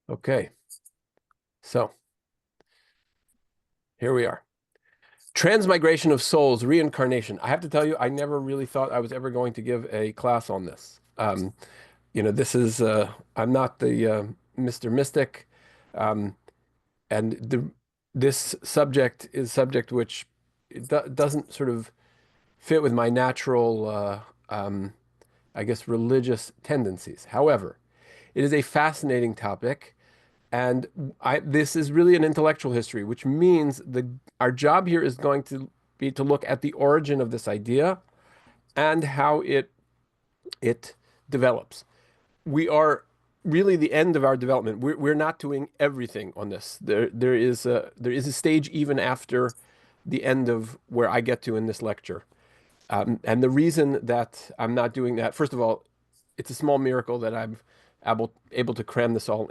Okay, so here we are. Transmigration of souls, reincarnation. I have to tell you, I never really thought I was ever going to give a class on this. This is, I'm not the Mr. Mystic, um, and this subject is subject which it do doesn't sort of fit with my natural, I guess, religious tendencies. However, it is a fascinating topic. And this is really an intellectual history, which means our job here is going to be to look at the origin of this idea and how it develops. We are really the end of our development. We're not doing everything on this. There is a stage even after the end of where I get to in this lecture. And the reason that I'm not doing that, first of all, it's a small miracle that I'm able to cram this all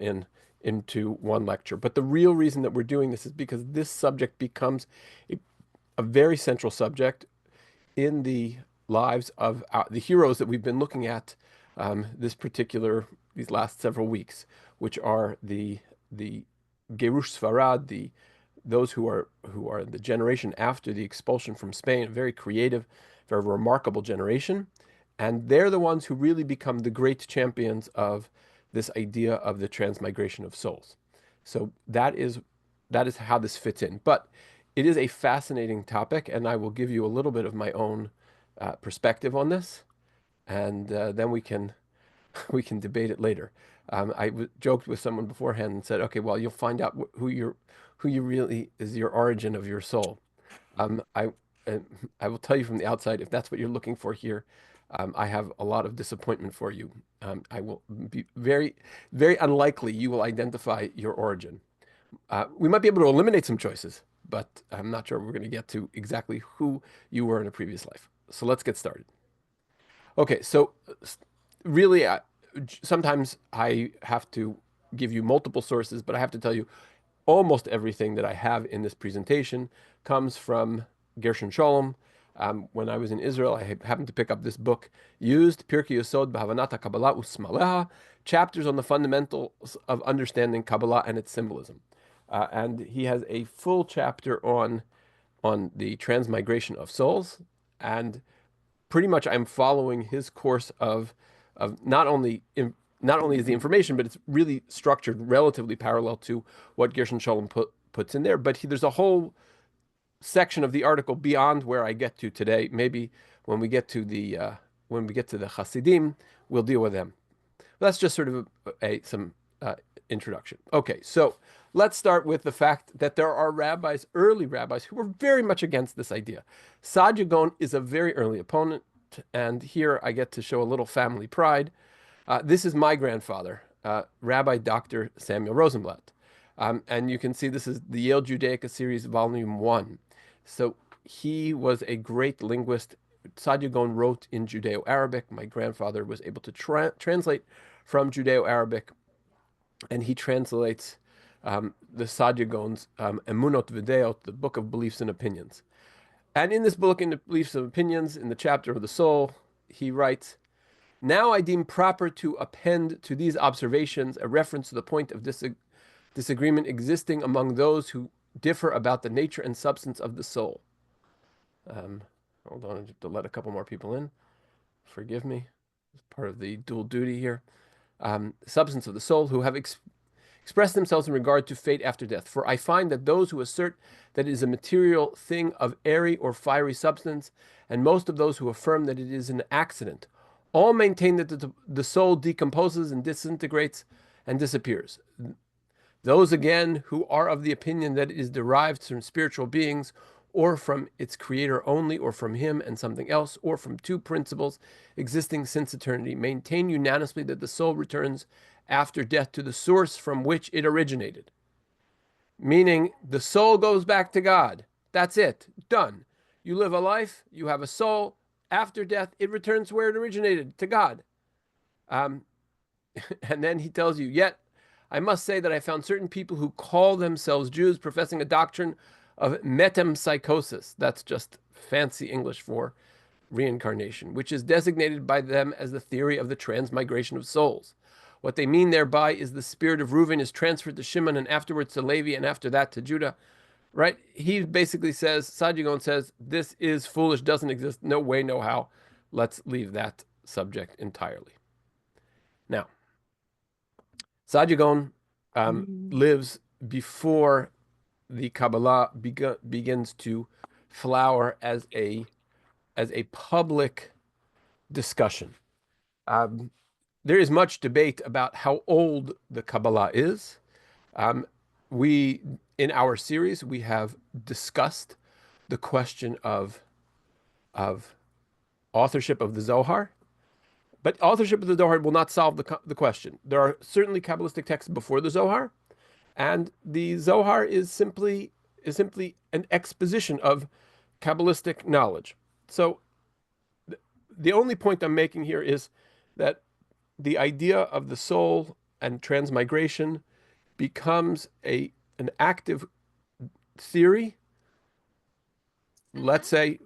into one lecture. But the real reason that we're doing this is because this subject becomes a very central subject in the lives of the heroes that we've been looking at these last several weeks, which are the Gerush Sfarad, those who are the generation after the expulsion from Spain, a very creative, very remarkable generation. And they're the ones who really become the great champions of this idea of the transmigration of souls. So that is how this fits in. But it is a fascinating topic, and I will give you a little bit of my own perspective on this, and then we can debate it later. Joked with someone beforehand and said, "Okay, well, you'll find out who you really is your origin of your soul." Um, I uh, I will tell you from the outside, if that's what you're looking for here, I have a lot of disappointment for you. I will be very, very unlikely you will identify your origin. We might be able to eliminate some choices, but I'm not sure we're going to get to exactly who you were in a previous life. So let's get started. Okay, so really, sometimes I have to give you multiple sources, but I have to tell you almost everything that I have in this presentation comes from Gershon Sholem. When I was in Israel, I happened to pick up this book, used Pirkei Yesod B'Havanat Kabbalah Usmaleha, chapters on the fundamentals of understanding Kabbalah and its symbolism. And he has a full chapter on the transmigration of souls, and pretty much I'm following his course of not only is the information, but it's really structured relatively parallel to what Gershon Sholem puts in there. But there's a whole section of the article beyond where I get to today. Maybe when we get to the Hasidim, we'll deal with them. That's just sort of some introduction. Okay, so let's start with the fact that there are rabbis, early rabbis, who were very much against this idea. Saadia Gaon is a very early opponent, and here I get to show a little family pride. This is my grandfather, Rabbi Dr. Samuel Rosenblatt. And you can see this is the Yale Judaica series, volume 1. So he was a great linguist. Saadia Gaon wrote in Judeo-Arabic. My grandfather was able to translate from Judeo-Arabic, and he translates the Saadia Gaon's Emunot V'Deot, the Book of Beliefs and Opinions. And in this book, in the Beliefs and Opinions, in the chapter of the soul, he writes, "Now I deem proper to append to these observations a reference to the point of disagreement existing among those who differ about the nature and substance of the soul." Um, Hold on, I have to let a couple more people in. Forgive me. It's part of the dual duty here. Substance of the soul, who have express themselves in regard to fate after death. For I find that those who assert that it is a material thing of airy or fiery substance, and most of those who affirm that it is an accident, all maintain that the soul decomposes and disintegrates and disappears. Those again who are of the opinion that it is derived from spiritual beings, or from its creator only, or from him and something else, or from two principles existing since eternity, maintain unanimously that the soul returns after death to the source from which it originated. Meaning the soul goes back to God. That's it. Done. You live a life, you have a soul. After death, it returns where it originated, to God. Um, and then he tells you, yet I must say that I found certain people who call themselves Jews professing a doctrine of metempsychosis. That's just fancy English for reincarnation, which is designated by them as the theory of the transmigration of souls. What they mean thereby is the spirit of Reuven is transferred to Shimon and afterwards to Levi and after that to Judah. Right? He basically says, Saadia Gaon says, this is foolish, doesn't exist, no way, no how. Let's leave that subject entirely. Now, Saadia Gaon lives before the Kabbalah begins to flower as a public discussion. There is much debate about how old the Kabbalah is. We, in our series, we have discussed the question of authorship of the Zohar, but authorship of the Zohar will not solve the question. There are certainly Kabbalistic texts before the Zohar, and the Zohar is simply an exposition of Kabbalistic knowledge. So the only point I'm making here is that the idea of the soul and transmigration becomes an active theory, let's say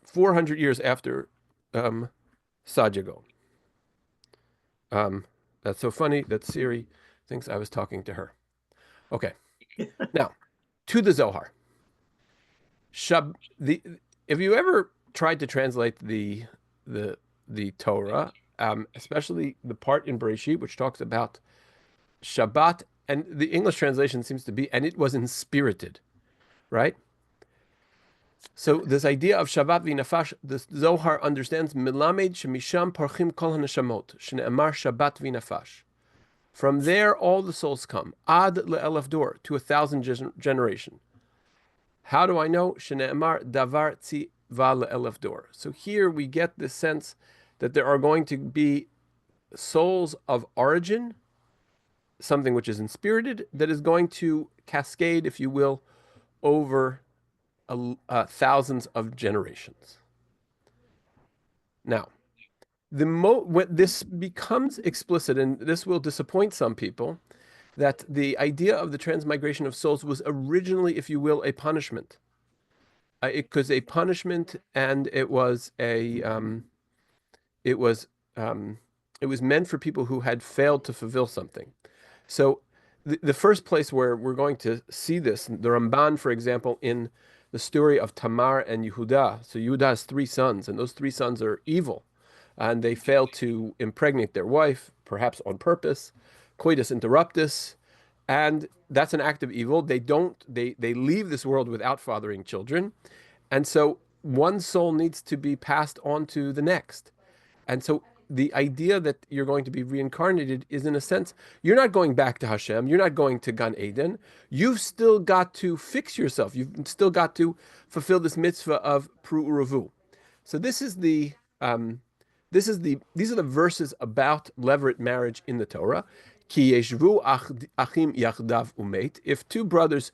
400 years after Saadia Gaon. That's so funny that Siri thinks I was talking to her. Okay, now to the Zohar. If you ever tried to translate the Torah, especially the part in Bereshit which talks about Shabbat, and the English translation seems to be, and it was inspirited, right? So this idea of Shabbat v'nafash, the Zohar understands milamed shemisham parchim kol hanashamot shne'emar Shabbat v'nafash. From there, all the souls come ad le'elef dor, to 1,000 generation. How do I know? Shne'emar davar tziva le'elef dor. So here we get the sense that there are going to be souls of origin, something which is inspirited, that is going to cascade, if you will, over thousands of generations. Now, when this becomes explicit, and this will disappoint some people, that the idea of the transmigration of souls was originally, if you will, a punishment. It was a punishment, and it was meant for people who had failed to fulfill something. So the first place where we're going to see this, the Ramban, for example, in the story of Tamar and Yehuda. So Yehuda has 3 sons, and those 3 sons are evil, and they fail to impregnate their wife, perhaps on purpose, coitus interruptus, and that's an act of evil. They leave this world without fathering children, and so one soul needs to be passed on to the next. And so the idea that you're going to be reincarnated is, in a sense, you're not going back to Hashem, you're not going to Gan Eden. You've still got to fix yourself. You've still got to fulfill this mitzvah of Pru Uravu. So these are the verses about levirate marriage in the Torah. Ki yeshvu achim yachdav umet. If 2 brothers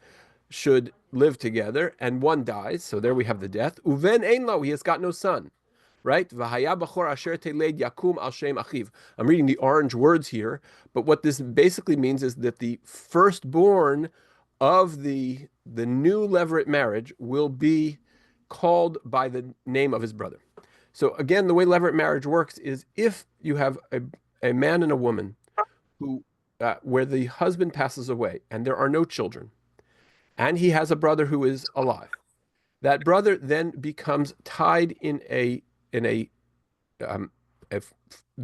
should live together and one dies, so there we have the death. Uven ein lo, he has got no son. Right? I'm reading the orange words here, but what this basically means is that the firstborn of the new levirate marriage will be called by the name of his brother. So again, the way levirate marriage works is if you have a man and a woman who where the husband passes away and there are no children, and he has a brother who is alive, that brother then becomes tied in a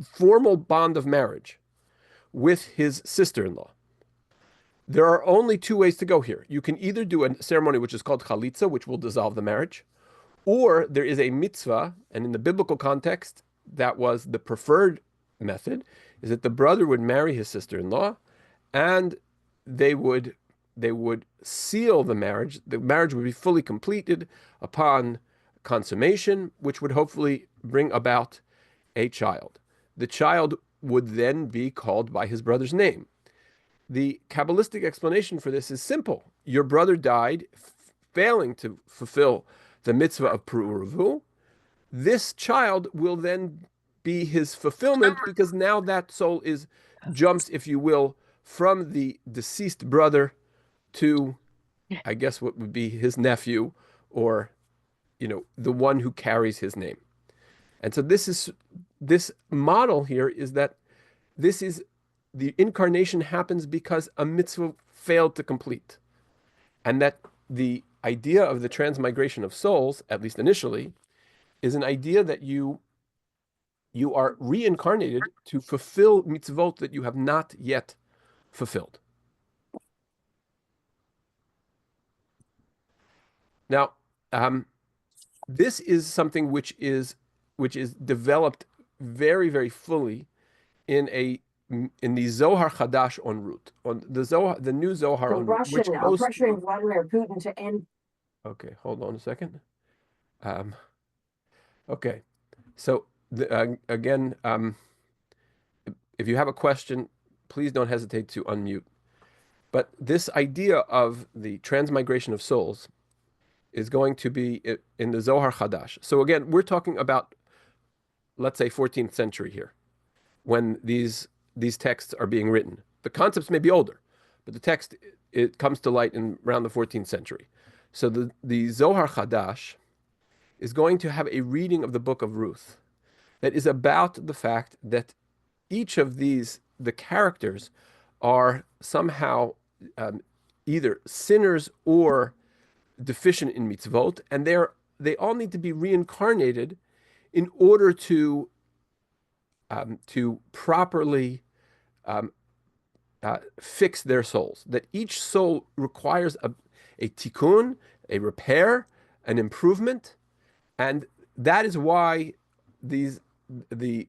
formal bond of marriage with his sister-in-law. There are only 2 ways to go here. You can either do a ceremony which is called chalitza, which will dissolve the marriage, or there is a mitzvah, and in the biblical context, that was the preferred method, is that the brother would marry his sister-in-law, and they would seal the marriage. The marriage would be fully completed upon consummation, which would hopefully bring about a child. The child would then be called by his brother's name. The Kabbalistic explanation for this is simple. Your brother died failing to fulfill the mitzvah of Pru Uravu. This child will then be his fulfillment, because now that soul jumps, if you will, from the deceased brother to, I guess, what would be his nephew, or the one who carries his name. And so this model here is that this is the incarnation happens because a mitzvah failed to complete. And that the idea of the transmigration of souls, at least initially, is an idea that you are reincarnated to fulfill mitzvot that you have not yet fulfilled. Now, this is something which is developed very, very fully in a in the Zohar Chadash on route, on the Zohar, the new Zohar on route, which Russia now most pressuring Vladimir Putin to end. Okay, hold on a second. Um, okay, so again, if you have a question, please don't hesitate to unmute. But this idea of the transmigration of souls is going to be in the Zohar Chadash. So again, we're talking about, let's say, 14th century here, when these texts are being written. The concepts may be older, but the text, it comes to light in around the 14th century. So the Zohar Chadash is going to have a reading of the book of Ruth that is about the fact that each of the characters, are somehow either sinners or deficient in mitzvot, and they all need to be reincarnated in order to properly fix their souls. That each soul requires a tikkun, a repair, an improvement, and that is why these these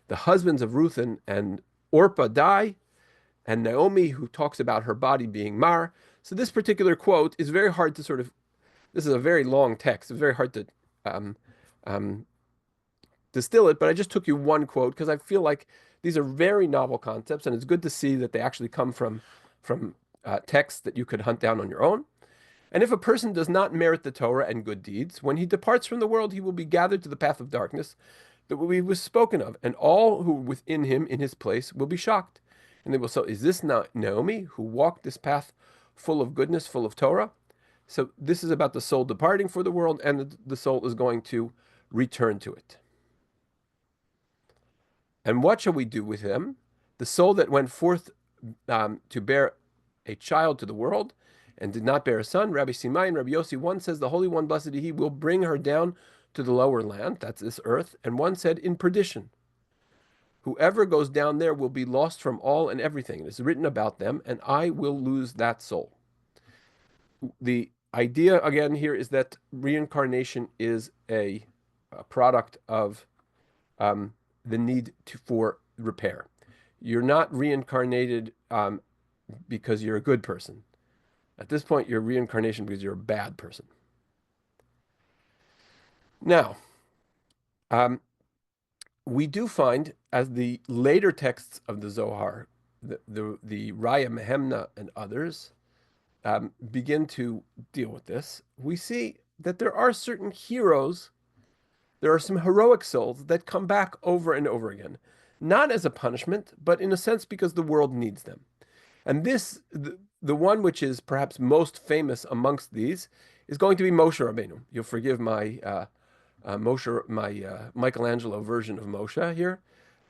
the husbands of Ruth and Orpah die, and Naomi, who talks about her body being mar. So this particular quote is very hard to sort of. This is a very long text. It's very hard to um, um, distill it, but I just took you one quote because I feel like these are very novel concepts, and it's good to see that they actually come from texts that you could hunt down on your own. And if a person does not merit the Torah and good deeds, when he departs from the world, he will be gathered to the path of darkness that we was spoken of, and all who within him in his place will be shocked. And they will say, is this not Naomi who walked this path full of goodness, full of Torah? So this is about the soul departing for the world, and the soul is going to return to it. And what shall we do with him? The soul that went forth to bear a child to the world and did not bear a son. Rabbi Simai and Rabbi Yossi, one says, the Holy One, blessed he, will bring her down to the lower land, that's this earth, and one said, in perdition. Whoever goes down there will be lost from all and everything. It is written about them, and I will lose that soul. The idea, again, here is that reincarnation is a product of the need for repair. You're not reincarnated because you're a good person. At this point, you're reincarnation because you're a bad person. Now, we do find, as the later texts of the Zohar, the Raya Mehemna and others begin to deal with this, we see that there are certain heroes, there are some heroic souls that come back over and over again, not as a punishment, but in a sense because the world needs them. And this, the one which is perhaps most famous amongst these, is going to be Moshe Rabbeinu. You'll forgive my Michelangelo version of Moshe here.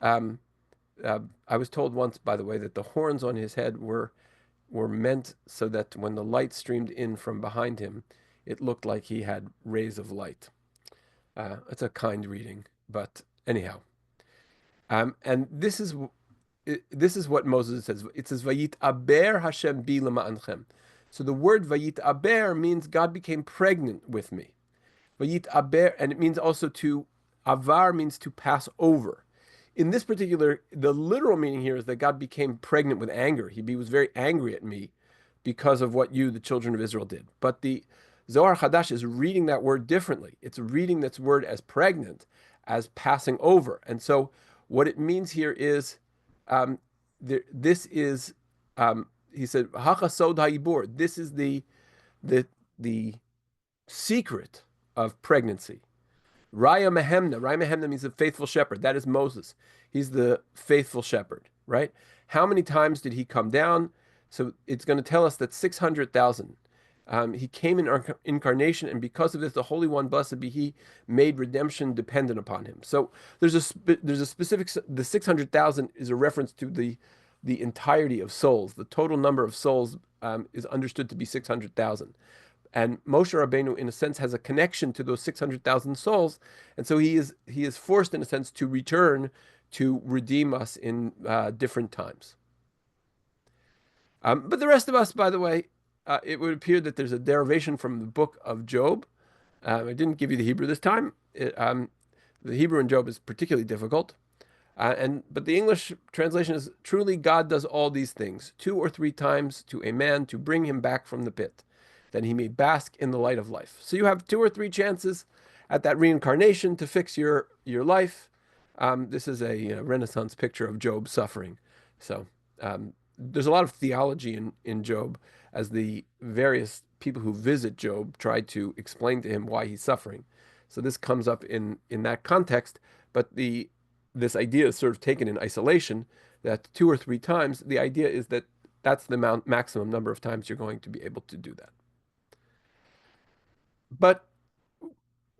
I was told once, by the way, that the horns on his head were meant so that when the light streamed in from behind him, it looked like he had rays of light. It's a kind reading, but anyhow. And this is what Moses says. It says, "Vayit aber Hashem bi lema'anchem." So the word "vayit aber" means God became pregnant with me. Vayit aber, and it means also avar means to pass over. In this particular, the literal meaning here is that God became pregnant with anger. He was very angry at me because of what you, the children of Israel, did. But the Zohar Chadash is reading that word differently. It's reading this word as pregnant, as passing over. And so what it means here is, this is, he said, Hachasod ha'ibur. This is the secret of pregnancy. Raya Mehemna means the faithful shepherd. That is Moses. He's the faithful shepherd, right? How many times did he come down? So it's going to tell us that 600,000. He came in incarnation, and because of this, the Holy One, blessed be He, made redemption dependent upon Him. So there's a specific. The 600,000 is a reference to the entirety of souls. The total number of souls is understood to be 600,000. And Moshe Rabbeinu, in a sense, has a connection to those 600,000 souls, and so he is forced, in a sense, to return to redeem us in different times. But the rest of us, by the way, it would appear that there's a derivation from the book of Job. I didn't give you the Hebrew this time. The Hebrew in Job is particularly difficult. But the English translation is truly God does all these things 2 or 3 times to a man to bring him back from the pit, that he may bask in the light of life. So you have 2 or 3 chances at that reincarnation to fix your life. This is a Renaissance picture of Job suffering. So there's a lot of theology in Job as the various people who visit Job try to explain to him why he's suffering. So this comes up in that context, but this idea is sort of taken in isolation that 2 or 3 times, the idea is that that's the maximum number of times you're going to be able to do that. But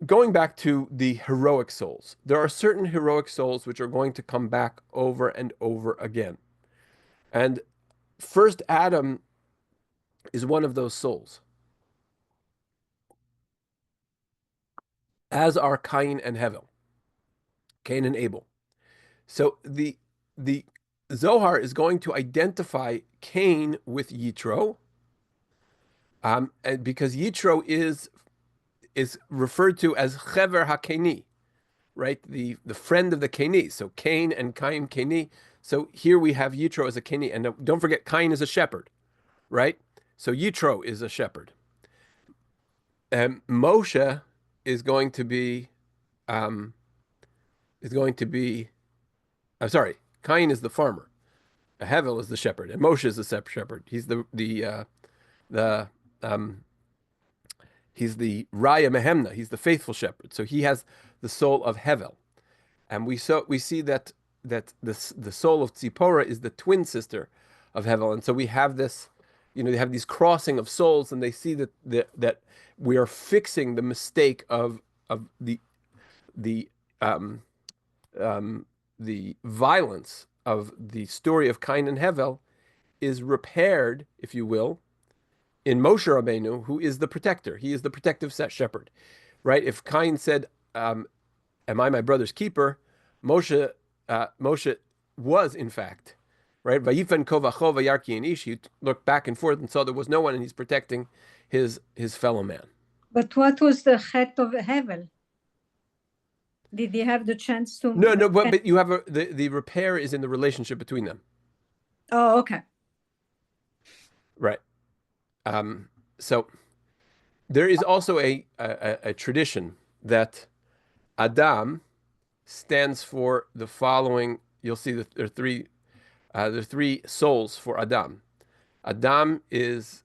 going back to the heroic souls, there are certain heroic souls which are going to come back over and over again. And first Adam is one of those souls, as are Cain and Hevel, Cain and Abel. So the Zohar is going to identify Cain with Yitro, and because Yitro is referred to as Chever HaKeni, right? The friend of the Keni. So Cain and Cain Keni. So here we have Yitro as a Keni, and don't forget Cain is a shepherd, right? So Yitro is a shepherd. Moshe is going to be um, is going to be. I'm sorry, Cain is the farmer. Hevel is the shepherd, and Moshe is the shepherd. The um, he's the Raya Mehemna. He's the faithful shepherd. So he has the soul of Hevel, and we see that the soul of Tzipora is the twin sister of Hevel, and so we have this, they have these crossing of souls, and they see that we are fixing the mistake of the um, the violence of the story of Cain and Hevel is repaired, if you will, in Moshe Rabbeinu, who is the protector. He is the protective shepherd, right? If Cain said, "Am I my brother's keeper?" Moshe was, in fact, right. Vayifen kovacho vayarki and ish. He looked back and forth and saw there was no one, and he's protecting his fellow man. But what was the chet of Hevel? Did he have the chance to? No, but you have the repair is in the relationship between them. Oh, okay. Right. So there is also a tradition that Adam stands for the following. You'll see that there are three souls for Adam. Adam is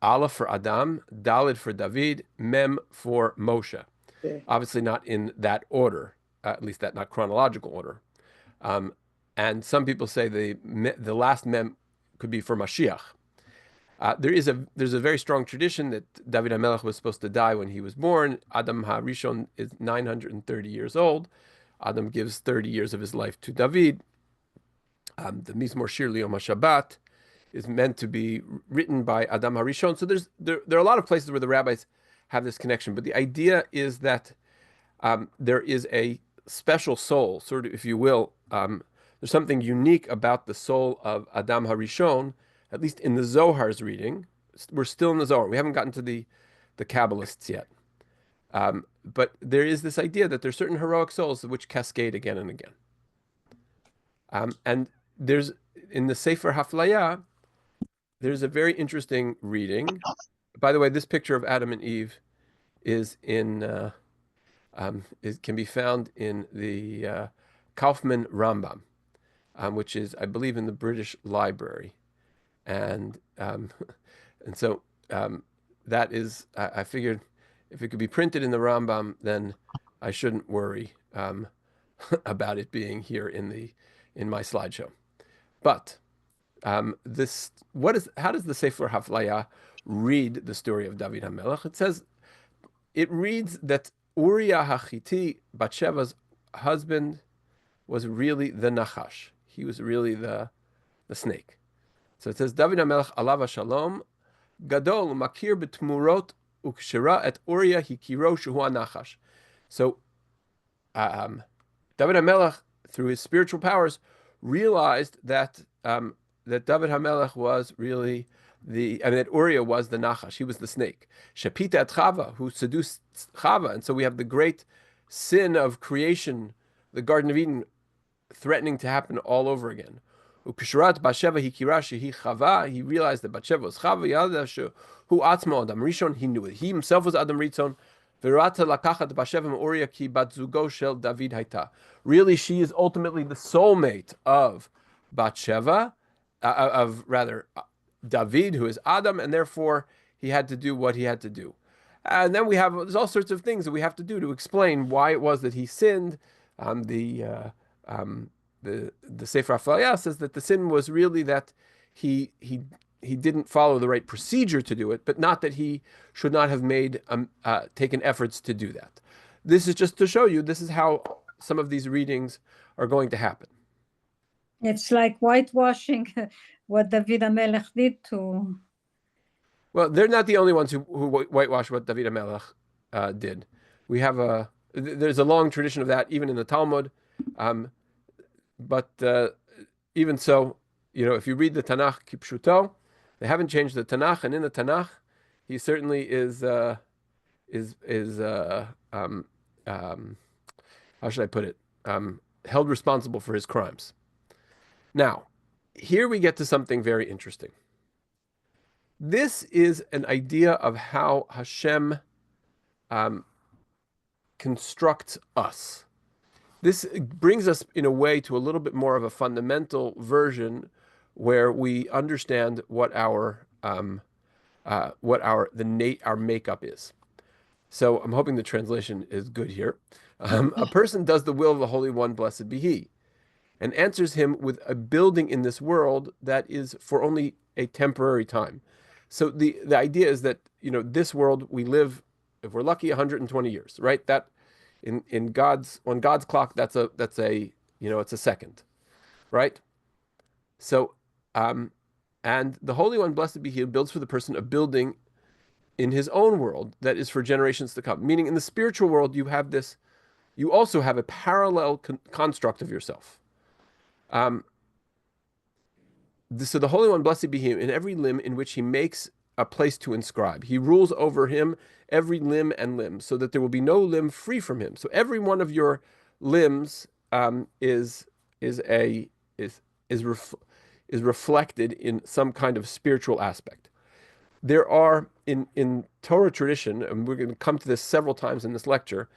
Aleph for Adam, Dalid for David, Mem for Moshe. Okay. Obviously not in that order, at least that not chronological order. And some people say the last Mem could be for Mashiach. There's a very strong tradition that David HaMelech was supposed to die when he was born. Adam HaRishon is 930 years old. Adam gives 30 years of his life to David. The Mizmor Shir Liyom HaShabbat is meant to be written by Adam HaRishon. So there are a lot of places where the rabbis have this connection, but the idea is that there is a special soul, sort of, if you will. There's something unique about the soul of Adam HaRishon, at least in the Zohar's reading. We're still in the Zohar. We haven't gotten to the Kabbalists yet. But there is this idea that there's certain heroic souls which cascade again and again. And there's, in the Sefer Haflayah, there's a very interesting reading. By the way, this picture of Adam and Eve is can be found in the Kaufman Rambam, which is, I believe, in the British Library. And so that is, I figured if it could be printed in the Rambam, then I shouldn't worry about it being here in my slideshow. But This how does the Sefer Haflaya read the story of David HaMelech? It reads that Uriah Hachiti, Bathsheba's husband, was really the Nachash. He was really the snake. So it says David HaMelech alav shalom gadol makir betmurot ukshira et Uriah hikiro shehu Nachash. So um, David HaMelech, through his spiritual powers, realized that David HaMelech was really and that Uriah was the Nachash. He was the snake. Shapita et Chava, who seduced Chava, and so we have the great sin of creation, the Garden of Eden, threatening to happen all over again. Ukshrat Basheva hikira shehi Chava. He realized that Basheva was Chava. Yada who atzmo Adam Rishon. He knew it. He himself was Adam Rishon. Virata lakachat Basheva Uriah ki bat zugo shel David hayta. Really, she is ultimately the soulmate of Bathsheba, of rather David, who is Adam, and therefore he had to do what he had to do. And then there's all sorts of things that we have to do to explain why it was that he sinned. Um, the uh, um, the Sefer Haflayah says that the sin was really that he he he didn't follow the right procedure to do it, but not that he should not have taken efforts to do that. This is just to show you this is how some of these readings are going to happen. It's like whitewashing what David HaMelech did to. Well, they're not the only ones who whitewash what David HaMelech did. There's a long tradition of that, even in the Talmud. But even so, if you read the Tanakh Kipshuto, they haven't changed the Tanakh, and in the Tanakh, he certainly is how should I put it? Held responsible for his crimes. Now, here we get to something very interesting. This is an idea of how Hashem constructs us. This brings us, in a way, to a little bit more of a fundamental version where we understand what our makeup is. So I'm hoping the translation is good here. A person does the will of the Holy One, blessed be He, and answers Him with a building in this world that is for only a temporary time. So the idea is that this world we live, if we're lucky, 120 years, right? That on God's clock, it's a second, right? So and the Holy One, blessed be He, builds for the person a building in His own world that is for generations to come. Meaning, in the spiritual world, you also have a parallel construct of yourself. So the Holy One, blessed be He, in every limb in which He makes a place to inscribe. He rules over him every limb and limb, so that there will be no limb free from Him. So every one of your limbs is reflected in some kind of spiritual aspect. There are in Torah tradition, and we're going to come to this several times in this lecture.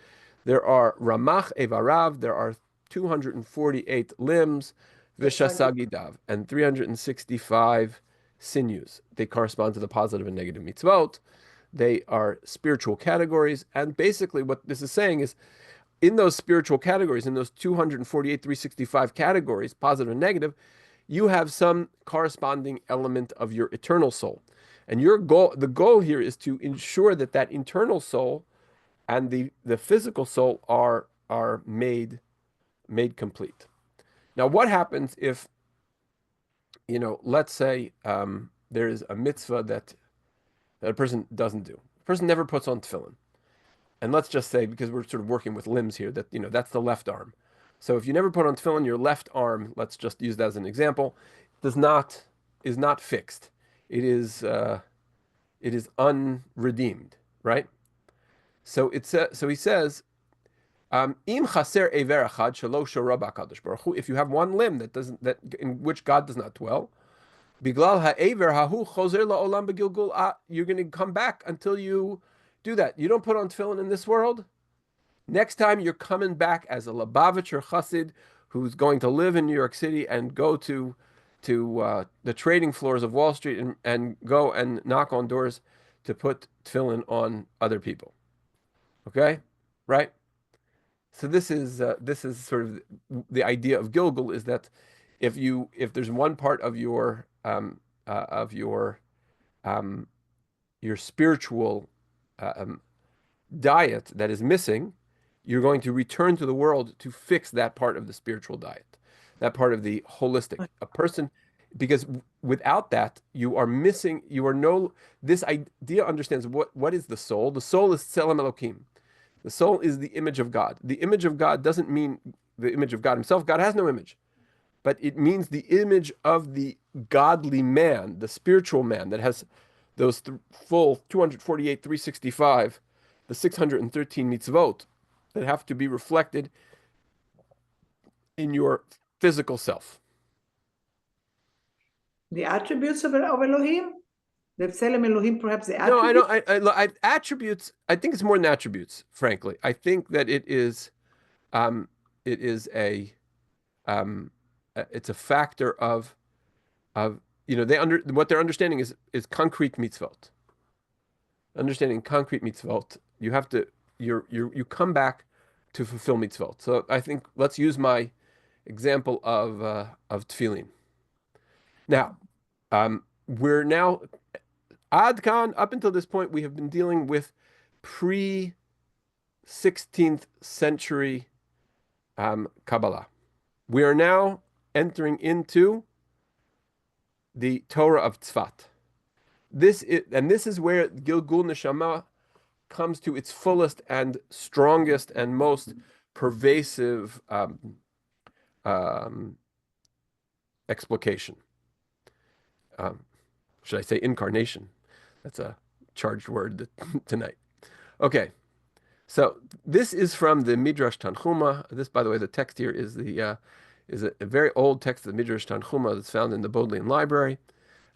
There are Ramach Evarav. There are 248 limbs. Vishasagidav, and 365 sinews. They correspond to the positive and negative mitzvot. They are spiritual categories. And basically what this is saying is, in those spiritual categories, in those 248, 365 categories, positive and negative, you have some corresponding element of your eternal soul. And the goal here is to ensure that that internal soul and the physical soul are made complete. Now, what happens if, let's say there is a mitzvah that a person doesn't do. A person never puts on tefillin. And let's just say, because we're sort of working with limbs here, that, that's the left arm. So if you never put on tefillin, your left arm, let's just use that as an example, is not fixed. It is unredeemed, right? So he says, Im chaser ever echad shelo shora b'Hakadosh Baruch Hu. If you have one limb in which God does not dwell, biglal ha'ever hahu choser la'olam begilgul. You're going to come back until you do that. You don't put on tefillin in this world. Next time you're coming back as a Lubavitcher Chassid who's going to live in New York City and go to the trading floors of Wall Street and go and knock on doors to put tefillin on other people. Okay, right? So this is sort of the idea of Gilgul, is that if there's one part of your of um, your spiritual um, diet that is missing, you're going to return to the world to fix that part of the spiritual diet, that part of the holistic. A person, because without that, you are missing, you are no, this idea understands what is the soul? The soul is Tselem Elohim. The soul is the image of God. The image of God doesn't mean the image of God himself. God has no image, but it means the image of the godly man, the spiritual man that has those full 248, 365, the 613 mitzvot that have to be reflected in your physical self. The attributes of Elohim? The Tselem Elohim, perhaps the No, I attributes? don't. Attributes. I think it's more than attributes. Frankly, I think that um, it is um, it's a factor of what they're understanding is concrete mitzvot. Understanding concrete mitzvot, you have to you come back to fulfill mitzvot. So I think let's use my example of tefillin. Now, we're now Adkan, up until this point, we have been dealing with pre 16th century Kabbalah. We are now entering into the Torah of Tzfat. This is where Gilgul Neshama comes to its fullest and strongest and most pervasive um, explication. Should I say incarnation? That's a charged word tonight. Okay, so this is from the Midrash Tanchuma. This, by the way, the text here is a very old text of the Midrash Tanchuma that's found in the Bodleian Library,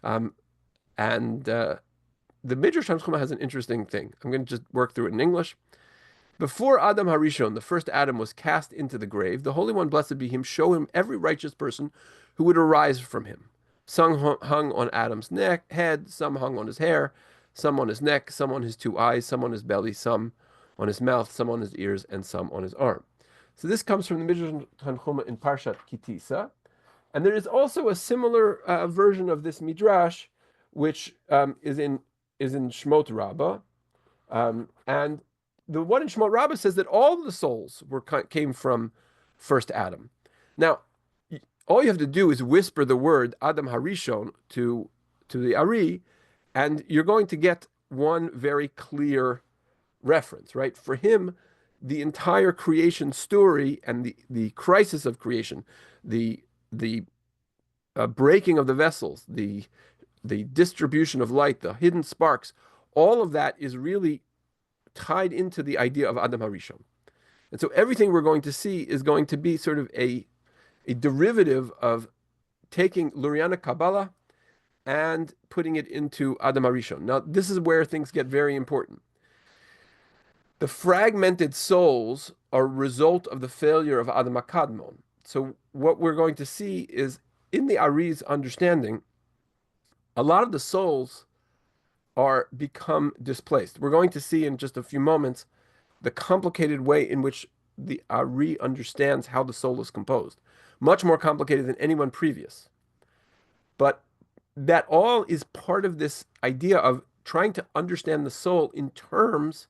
and the Midrash Tanchuma has an interesting thing. I'm going to just work through it in English. Before Adam Harishon, the first Adam, was cast into the grave, the Holy One, blessed be him, showed him every righteous person who would arise from him. Some hung on Adam's head, some hung on his hair, some on his neck, some on his two eyes, some on his belly, some on his mouth, some on his ears, and some on his arm. So this comes from the Midrash Tanchuma in Parshat Kitisa. And there is also a similar version of this Midrash, which is in Shmot Rabbah. And the one in Shemot Rabbah says that all the souls came from first Adam. Now, all you have to do is whisper the word Adam Harishon to the Ari, and you're going to get one very clear reference, right? For him, the entire creation story and the crisis of creation, the breaking of the vessels, the distribution of light, the hidden sparks, all of that is really tied into the idea of Adam Harishon. And so everything we're going to see is going to be sort of a derivative of taking Luriana Kabbalah and putting it into Adam Harishon. Now, this is where things get very important. The fragmented souls are a result of the failure of Adam HaKadmon. So what we're going to see is, in the Ari's understanding, a lot of the souls are become displaced. We're going to see in just a few moments the complicated way in which the Ari understands how the soul is composed. Much more complicated than anyone previous. But that all is part of this idea of trying to understand the soul in terms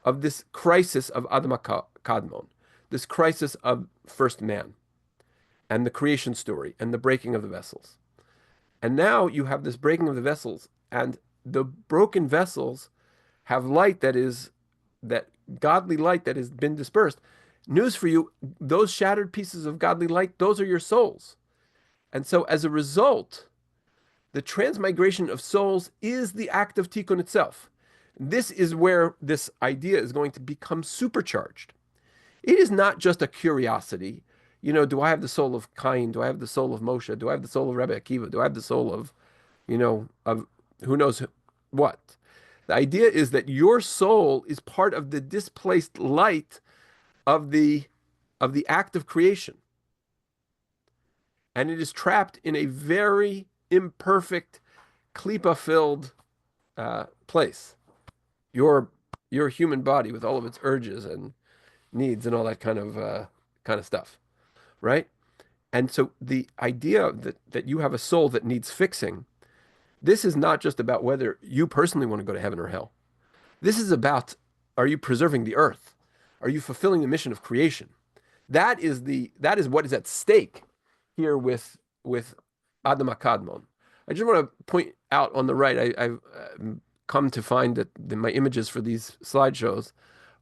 of this crisis of Adam Kadmon, this crisis of first man, and the creation story, and the breaking of the vessels. And now you have this breaking of the vessels, and the broken vessels have light that godly light that has been dispersed. News for you, those shattered pieces of godly light, those are your souls. And so as a result, the transmigration of souls is the act of tikkun itself. This is where this idea is going to become supercharged. It is not just a curiosity. Do I have the soul of Cain? Do I have the soul of Moshe? Do I have the soul of Rabbi Akiva? Do I have the soul of, of who knows what? The idea is that your soul is part of the displaced light of the act of creation. And it is trapped in a very imperfect, klipa-filled place. Your human body with all of its urges and needs and all that kind of stuff, right? And so the idea that you have a soul that needs fixing, this is not just about whether you personally want to go to heaven or hell. This is about, are you preserving the earth? Are you fulfilling the mission of creation? That is what is at stake here with Adam HaKadmon. I just want to point out on the right, I've come to find that my images for these slideshows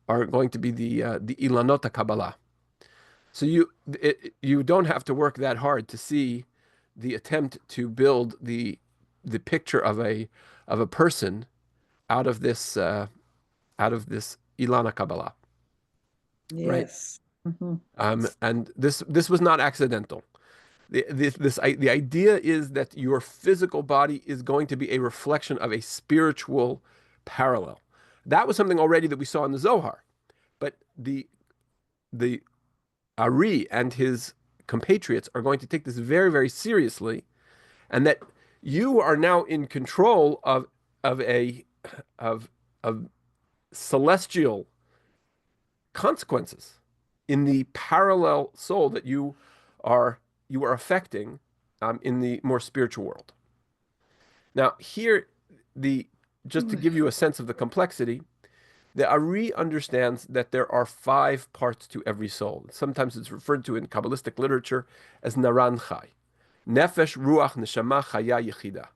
are going to be the Ilanot HaKabbalah. So you don't have to work that hard to see the attempt to build the picture of a person out of this Ilana Kabbalah, right? Yes. Mhm. And this was not accidental. The idea is that your physical body is going to be a reflection of a spiritual parallel. That was something already that we saw in the Zohar, but the Ari and his compatriots are going to take this very, very seriously, and that you are now in control of a of celestial consequences in the parallel soul that you are affecting in the more spiritual world. Now, here, the just to give you a sense of the complexity, the Ari understands that there are 5 parts to every soul. Sometimes it's referred to in Kabbalistic literature as Naran Chai. Nefesh, Ruach, Neshama, Chaya, Yechida.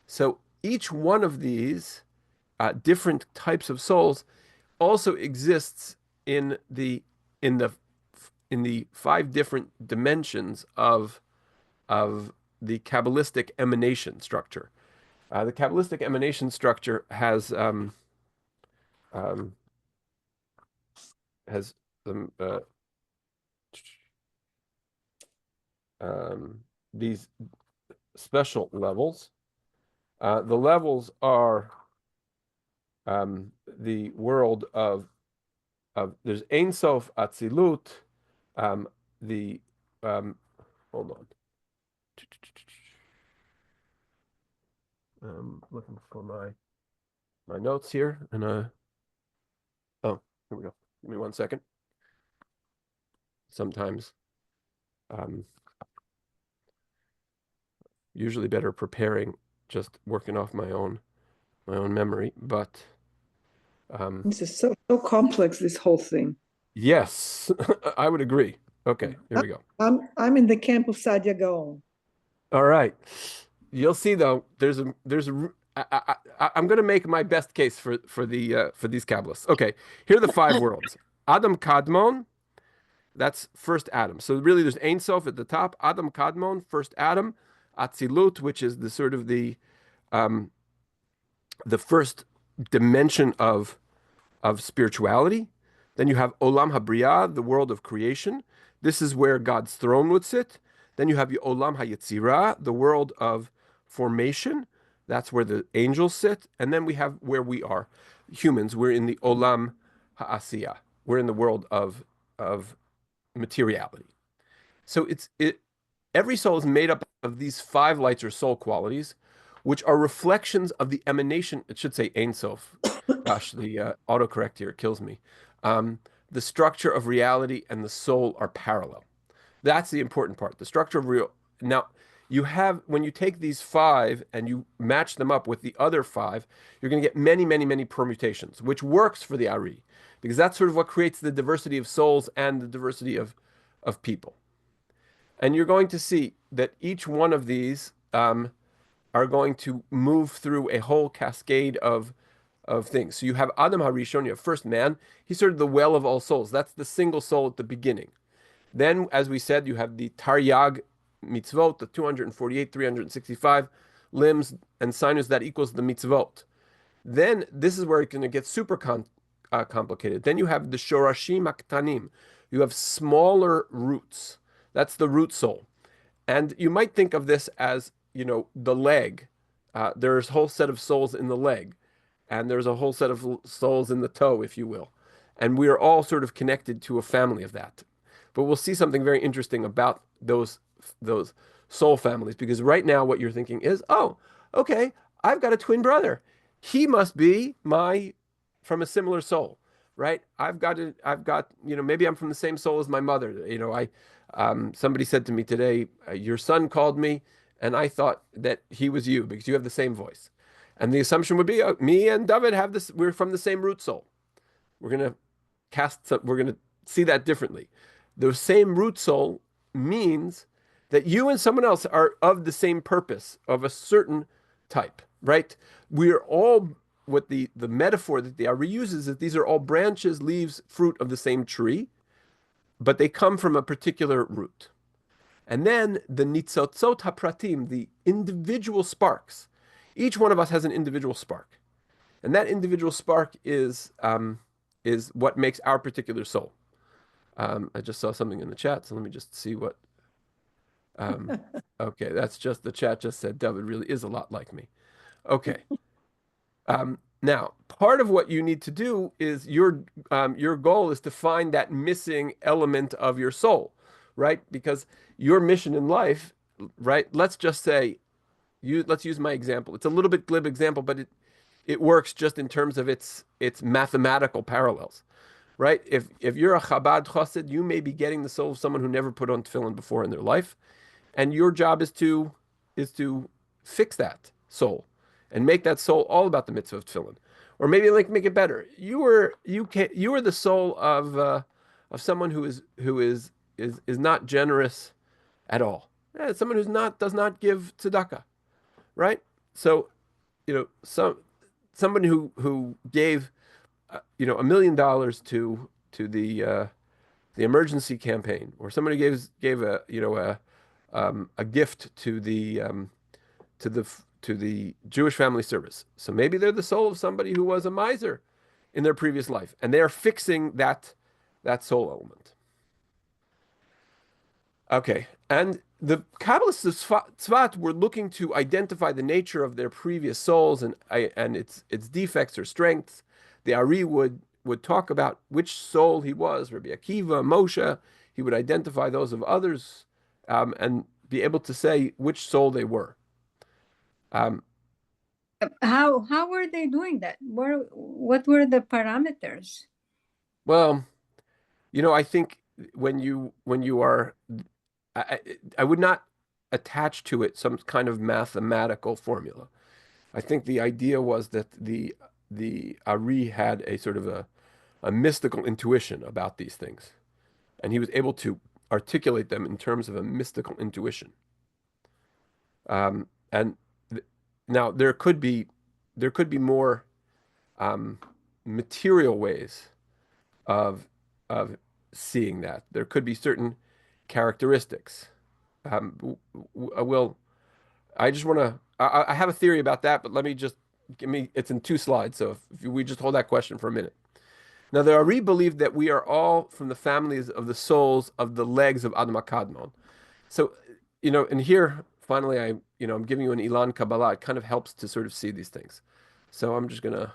So each one of these different types of souls also exists in in the in the 5 different dimensions of the Kabbalistic emanation structure. The Kabbalistic emanation structure um, has these special levels. The levels are the world of there's Ein Sof Atzilut, the hold on. Looking for my notes here, and oh, here we go. Give me 1 second. Sometimes, usually better preparing, just working off my own memory, but This is so complex, this whole thing. yes, I would agree. Okay, here we go. I'm in the camp of Sadia Gaon. All right. You'll see though, I'm going to make my best case for these Kabbalists. Okay, here are the 5 worlds. Adam Kadmon, that's first Adam. So really there's Ein Sof at the top, Adam Kadmon, first Adam, Atzilut, which is the sort of the first dimension of spirituality. Then you have Olam HaBriyah, the world of creation. This is where God's throne would sit. Then you have Olam HaYetzirah, the world of formation. That's where the angels sit. And then we have where we are, humans. We're in the Olam HaAsiyah. We're in the world of materiality. So every soul is made up of these 5 lights or soul qualities, which are reflections of the emanation. It should say Ein Sof. Gosh, the autocorrect here kills me. The structure of reality and the soul are parallel. That's the important part. The structure of real. Now, you have, when you take these 5 and you match them up with the other 5, you're going to get many, many, many permutations, which works for the Ari, because that's sort of what creates the diversity of souls and the diversity of people. And you're going to see that each one of these are going to move through a whole cascade of things. So you have Adam HaRishon, you have first man. He's sort of the well of all souls. That's the single soul at the beginning. Then, as we said, you have the Taryag mitzvot, the 248, 365 limbs and sinus that equals the mitzvot. Then this is where it's going to get super complicated. Then you have the Shorashim Aktanim. You have smaller roots. That's the root soul. And you might think of this as, the leg. There's a whole set of souls in the leg, and there's a whole set of souls in the toe, if you will. And we are all sort of connected to a family of that. But we'll see something very interesting about those soul families, because right now what you're thinking is, oh, okay, I've got a twin brother. He must be from a similar soul, right? Maybe I'm from the same soul as my mother. Somebody said to me today, your son called me, and I thought that he was you because you have the same voice. And the assumption would be, me and David have this, we're from the same root soul. We're going to we're going to see that differently. The same root soul means that you and someone else are of the same purpose, of a certain type, right? We are all, what the metaphor that the Ari uses is that these are all branches, leaves, fruit of the same tree, but they come from a particular root. And then the nitzotzot hapratim, the individual sparks. Each one of us has an individual spark, and that individual spark is what makes our particular soul. I just saw something in the chat, so let me just see what. Okay, that's just the chat just said David really is a lot like me. Okay. Now, part of what you need to do is your goal is to find that missing element of your soul, right? Because your mission in life, right? Let's just say, let's use my example. It's a little bit glib example, but it works just in terms of its mathematical parallels, right? If you're a Chabad chassid, you may be getting the soul of someone who never put on tefillin before in their life, and your job is to fix that soul and make that soul all about the mitzvah of tefillin, or maybe like make it better. You were the soul of someone who is not generous at all. Someone does not give tzedakah, right? So, somebody who gave $1 million to the emergency campaign, or somebody gave a gift to the Jewish Family Service. So maybe they're the soul of somebody who was a miser in their previous life, and they are fixing that soul element. Okay, and the Kabbalists of Tzvat were looking to identify the nature of their previous souls and its defects or strengths. The Ari would talk about which soul he was, Rabbi Akiva, Moshe. He would identify those of others and be able to say which soul they were. How were they doing that? What were the parameters? Well, I think when you are, I would not attach to it some kind of mathematical formula. I think the idea was that the Ari had a sort of a mystical intuition about these things, and he was able to articulate them in terms of a mystical intuition. And now there could be more material ways of seeing that. There could be certain characteristics. I just want to. I have a theory about that, but let me just it's in 2 slides. So if we just hold that question for a minute. Now, the Ari believed that we are all from the families of the souls of the legs of Adam HaKadmon. So, and here, finally, I'm giving you an Ilan Kabbalah. It kind of helps to sort of see these things. So I'm just gonna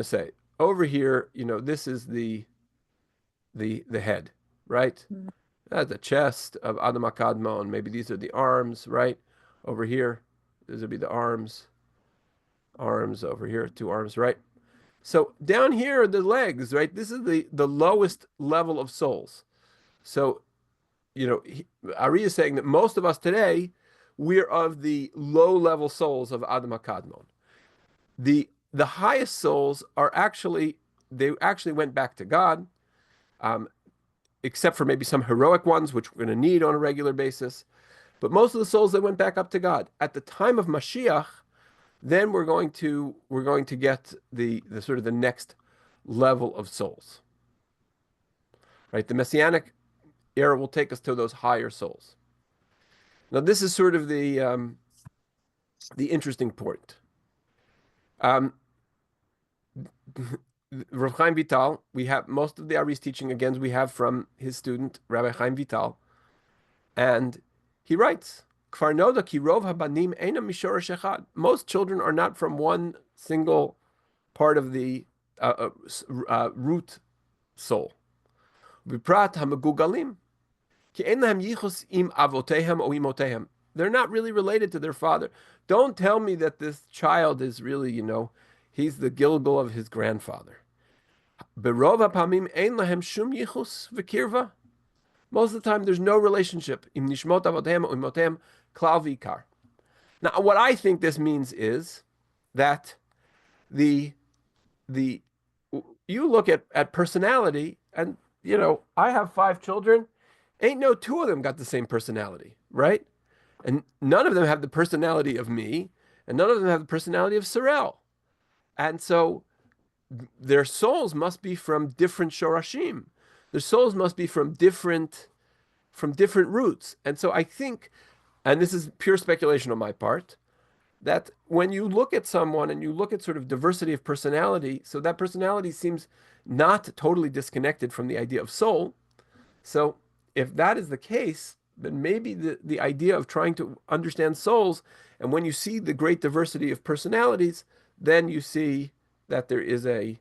say over here, this is the head, right? The chest of Adam HaKadmon. Maybe these are the arms, right? Over here, these would be the arms. Arms over here, 2 arms, right? So down here are the legs, right? This is the lowest level of souls. So, Ari is saying that most of us today, we're of the low-level souls of Adam HaKadmon. The highest souls they actually went back to God, except for maybe some heroic ones, which we're going to need on a regular basis. But most of the souls, they went back up to God. At the time of Mashiach, then we're going to get the sort of the next level of souls, right? The Messianic era will take us to those higher souls. Now, this is sort of the interesting point. Rav Chaim Vital, we have most of the Ari's teaching, again, we have from his student, Rabbi Chaim Vital, and he writes, most children are not from one single part of the root soul. They're not really related to their father. Don't tell me that this child is really, He's the Gilgal of his grandfather. Berov hapamim ein lahem shum yichus v'kirva. Most of the time, there's no relationship. Im nishmot avotem u'imotem klal v'ikar. Now, what I think this means is that the the you look at personality, and I have 5 children. Ain't no two of them got the same personality, right? And none of them have the personality of me, and none of them have the personality of Sorel. And so their souls must be from different shorashim. Their souls must be from different roots. And so I think, and this is pure speculation on my part, that when you look at someone and you look at sort of diversity of personality, so that personality seems not totally disconnected from the idea of soul. So if that is the case, then maybe the idea of trying to understand souls, and when you see the great diversity of personalities, then you see that there is that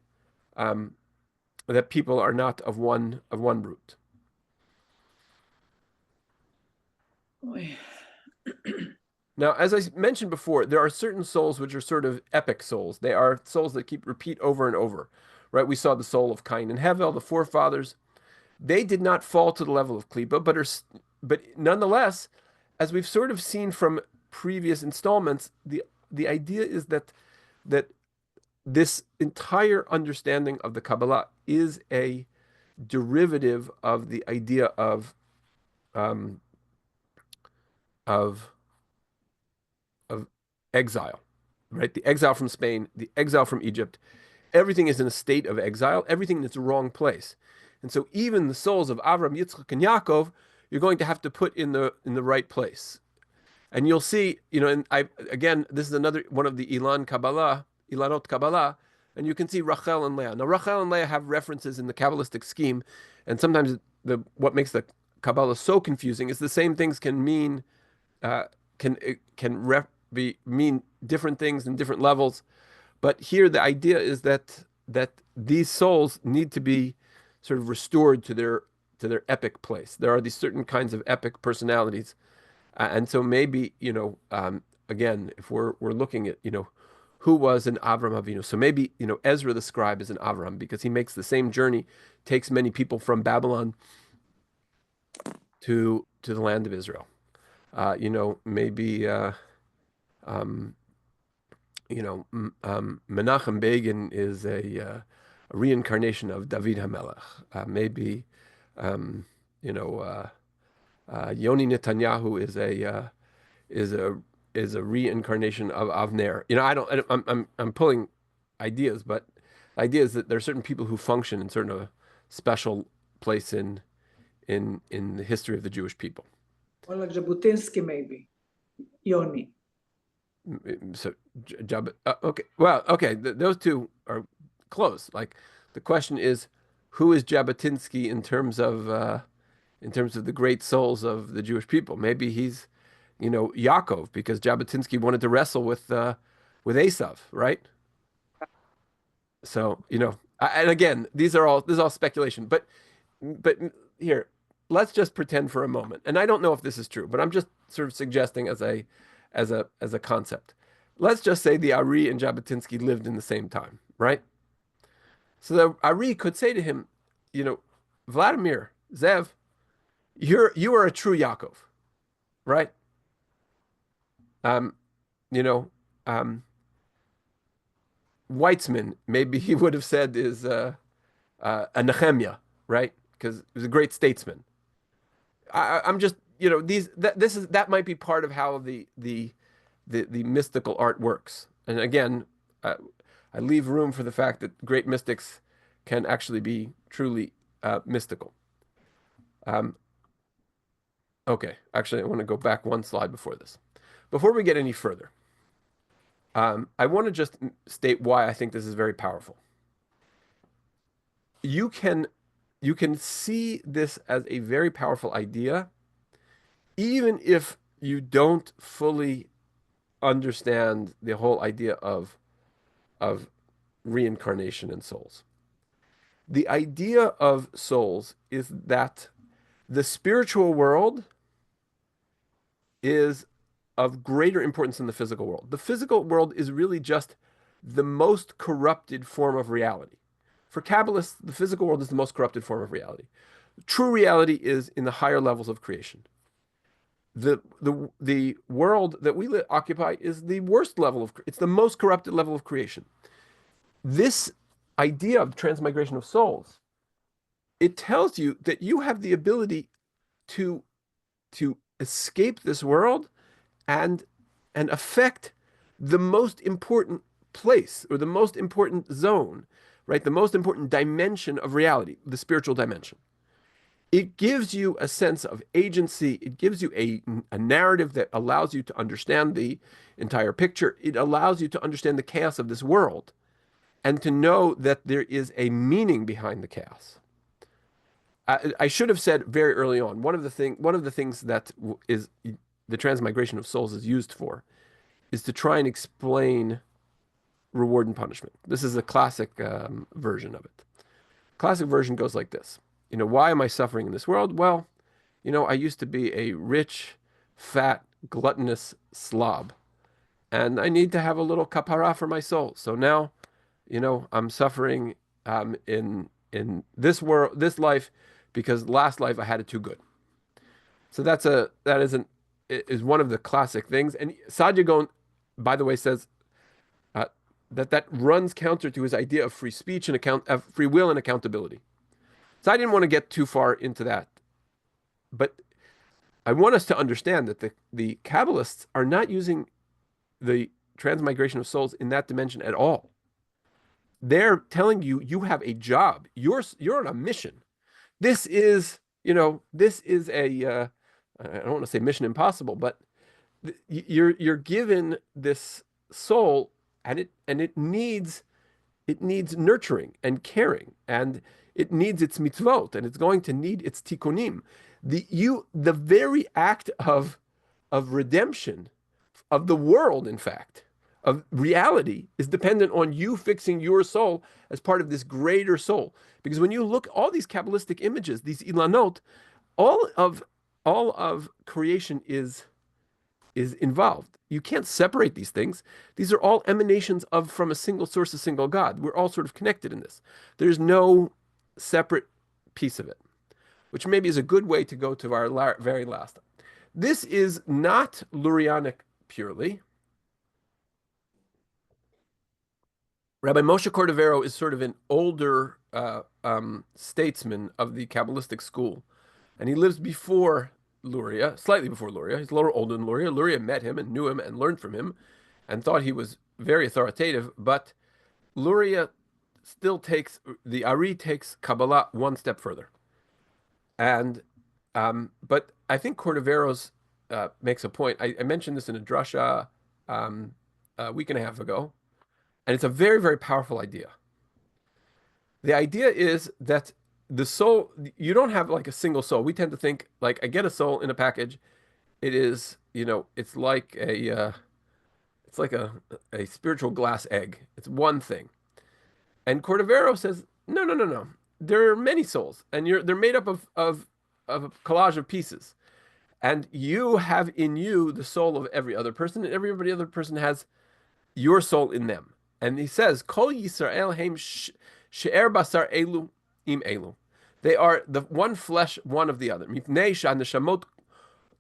people are not of one root. Oy. Now, as I mentioned before, there are certain souls which are sort of epic souls. They are souls that repeat over and over, right? We saw the soul of Cain and Hevel, the forefathers. They did not fall to the level of Klippa, but nonetheless, as we've sort of seen from previous installments, the idea is that this entire understanding of the Kabbalah is a derivative of the idea um, of exile, right? The exile from Spain, the exile from Egypt. Everything is in a state of exile. Everything is the wrong place. And so even the souls of Avram, Yitzchak, and Yaakov, you're going to have to put in the right place. And you'll see, and again, this is another one of the Ilanot Kabbalah, and you can see Rachel and Leah. Now, Rachel and Leah have references in the Kabbalistic scheme, and sometimes what makes the Kabbalah so confusing is the same things can mean mean different things in different levels. But here the idea is that these souls need to be sort of restored to their epic place. There are these certain kinds of epic personalities, and so maybe again, if we're looking at who was an Avram Avinu, so maybe Ezra the scribe is an Avram because he makes the same journey, takes many people from Babylon to the land of Israel. Maybe Menachem Begin is a reincarnation of David HaMelech. Maybe Yoni Netanyahu is a reincarnation of Avner. I'm pulling ideas, but the idea is that there are certain people who function in certain special place in the history of the Jewish people. Or like Jabotinsky, maybe. Yoni. So, okay. Well, okay. Those two are close. Like the question is, who is Jabotinsky in terms of the great souls of the Jewish people? Maybe he's, Yaakov, because Jabotinsky wanted to wrestle with Esav, right? So, and again, this is all speculation. But here, let's just pretend for a moment, and I don't know if this is true, but I'm just sort of suggesting as a concept. Let's just say the Ari and Jabotinsky lived in the same time, right? So the Ari could say to him, Vladimir, Zev, you are a true Yaakov, right? Weitzman, maybe he would have said is a Nehemiah, right? Because he was a great statesman. I'm just, that might be part of how the mystical art works. And again, I leave room for the fact that great mystics can actually be truly mystical. Okay, actually, I want to go back one slide before this. Before we get any further, I want to just state why I think this is very powerful. You can see this as a very powerful idea, even if you don't fully understand the whole idea of reincarnation and souls. The idea of souls is that the spiritual world is of greater importance than the physical world. The physical world is really just the most corrupted form of reality. For Kabbalists, the physical world is the most corrupted form of reality. True reality is in the higher levels of creation. The world that we occupy is the worst level of, it's the most corrupted level of creation. This idea of transmigration of souls, it tells you that you have the ability to escape this world and affect the most important place or the most important zone, right? The most important dimension of reality, the spiritual dimension. It gives you a sense of agency. It gives you a narrative that allows you to understand the entire picture. It allows you to understand the chaos of this world and to know that there is a meaning behind the chaos. I should have said very early on, one of the things that is the transmigration of souls is used for is to try and explain reward and punishment. This is a classic version of it. Classic version goes like this. Why am I suffering in this world? Well, I used to be a rich, fat, gluttonous slob, and I need to have a little kapara for my soul. So now, I'm suffering in this world, this life, because last life I had it too good. So that is one of the classic things. And Sadia Gaon, by the way, says that runs counter to his idea of free speech and of free will and accountability. So I didn't want to get too far into that, but I want us to understand that the Kabbalists are not using the transmigration of souls in that dimension at all. They're telling you you have a job. You're on a mission. This is a I don't want to say mission impossible, but you're given this soul, and it needs nurturing and caring, and it needs its mitzvot, and it's going to need its tikkunim. The very act of redemption of the world, in fact, of reality, is dependent on you fixing your soul as part of this greater soul. Because when you look all these Kabbalistic images, these ilanot, all of creation is involved. You can't separate these things. These are all emanations from a single source, a single God. We're all sort of connected in this. There's no separate piece of it, which maybe is a good way to go to our very last. This is not Lurianic purely. Rabbi Moshe Cordovero is sort of an older statesman of the Kabbalistic school, and he lives before Luria, slightly before Luria. He's a little older than Luria. Luria met him and knew him and learned from him and thought he was very authoritative, but Luria still the Ari takes Kabbalah one step further. And but I think Cordovero's makes a point. I mentioned this in a drasha a week and a half ago, and it's a very, very powerful idea. The idea is that the soul, you don't have like a single soul. We tend to think like I get a soul in a package. It is, it's like a spiritual glass egg. It's one thing. And Cordovero says, no, no, no, no. There are many souls, and they're made up of a collage of pieces. And you have in you the soul of every other person, and every other person has your soul in them. And he says, Kol Yisrael heim she'er basar elu im elu. They are the one flesh, one of the other. Mipnei she'aneshamot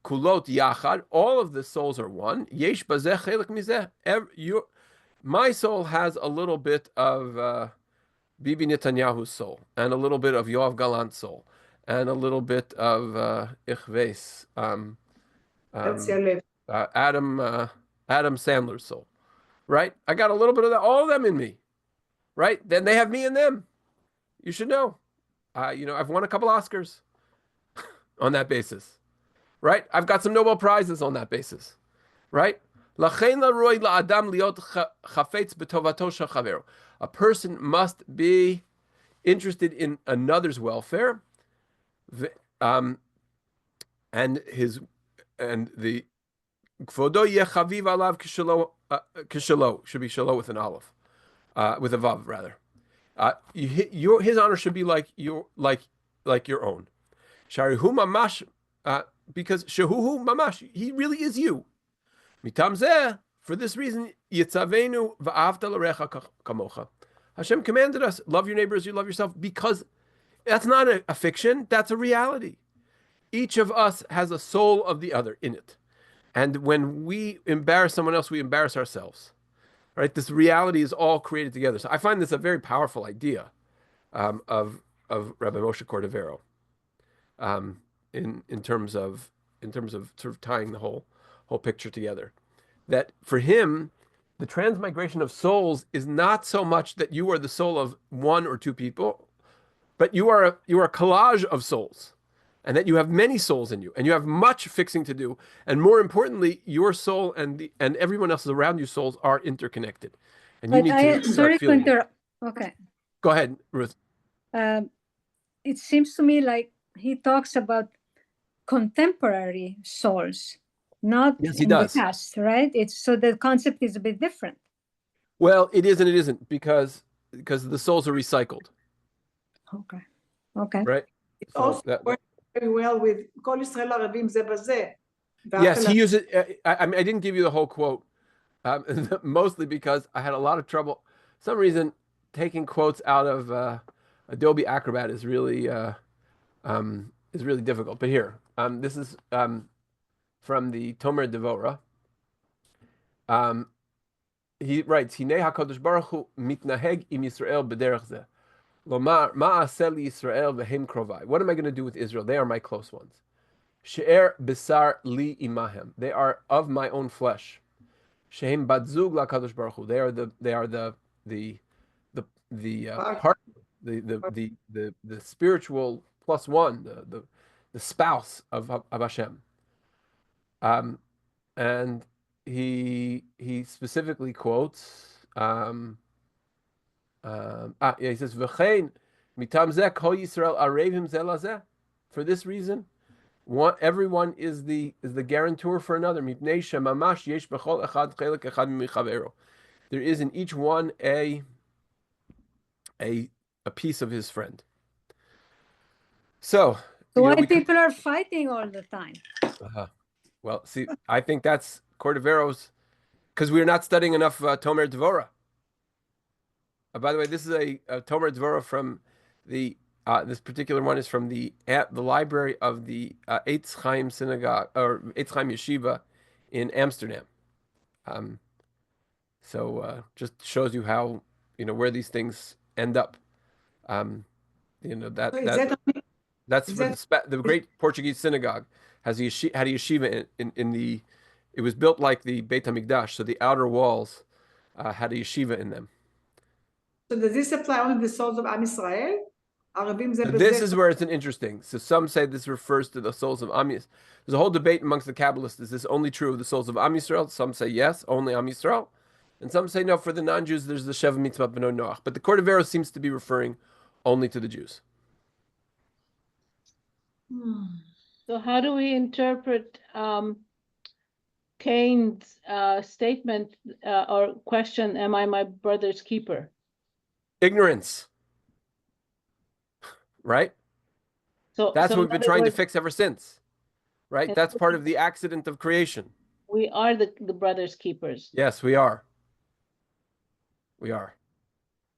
kulot yachad. All of the souls are one. Yesh bazeh chelik mizeh. My soul has a little bit of Bibi Netanyahu's soul, and a little bit of Yoav Galant's soul, and a little bit of Ichves, Adam Sandler's soul, right? I got a little bit of that, all of them in me, right? Then they have me in them. You should know. I've won a couple Oscars on that basis, right? I've got some Nobel Prizes on that basis, right? A person must be interested in another's welfare, and the kvodo yechaviv alav kishalo should be shalo with an olive, with a vav rather. His honor should be like your own. Sharihu mamash, because shehuhu mamash, he really is you. Mitam zeh, For this reason, Yitzavenu va'avta l'recha kamocha. Hashem commanded us, love your neighbor as you love yourself, because that's not a fiction, that's a reality. Each of us has a soul of the other in it. And when we embarrass someone else, we embarrass ourselves. Right? This reality is all created together. So I find this a very powerful idea of Rabbi Moshe Cordovero in terms of sort of tying the whole picture together. That for him, the transmigration of souls is not so much that you are the soul of one or two people, but you are a collage of souls, and that you have many souls in you, and you have much fixing to do. And more importantly, your soul and everyone else around you souls are interconnected, and you But need to start sorry to feeling it. interrupt. Okay. Go ahead, Ruth. It seems to me like he talks about contemporary souls, not Yes, he in the does. past, right? It's so the concept is a bit different. Well, it is and it isn't because the souls are recycled, Okay. Okay. right? It So also that, works very well with כל ישראל ערבים זה בזה. yes, he uses. I mean, I didn't give you the whole quote, mostly because I had a lot of trouble. For some reason, taking quotes out of Adobe Acrobat is really difficult. But here, this is from the Tomer Devora. He writes, "Hinei Hakadosh Baruch Hu mitnaheg im Yisrael b'derech zeh. Lomar ma'aseh li Yisrael v'hem krovai. What am I going to do with Israel? They are my close ones. She'er bisar li imahem. They are of my own flesh. Shehem batzug lakadosh baruch Hu. They are the part, the spiritual plus one, the spouse of Hashem. And he specifically quotes. Yeah, he says, "V'chein mitam zeh kol Yisrael arevim zeh lazeh." For this reason, everyone is the guarantor for another. Mipnei shemamash yesh b'chol echad chelek echad michavero. There is in each one a piece of his friend. So Why people are fighting all the time? Well, see, I think that's Cordovero's, because we're not studying enough Tomer Dvorah. By the way, this is a Tomer Dvorah from the this particular one is from the library of the Eitz Chaim synagogue or Eitz Chaim yeshiva in Amsterdam. So just shows you how where these things end up. That's for the great Portuguese synagogue had a yeshiva in the. It was built like the Beit HaMikdash, so the outer walls had a yeshiva in them. So does this apply only to the souls of Am Yisrael? This is where it's an interesting. So some say this refers to the souls of Am Yisrael. There's a whole debate amongst the Kabbalists. Is this only true of the souls of Am Yisrael? Some say yes, only Am Yisrael. And some say no, for the non-Jews, there's the Sheva Mitzvah B'no Noach. But the Cordovero seems to be referring only to the Jews. So how do we interpret Cain's statement or question, am I my brother's keeper? Ignorance. Right? So that's what we've been trying to fix ever since. Right? That's part of the accident of creation. We are the brother's keepers. Yes, we are. We are.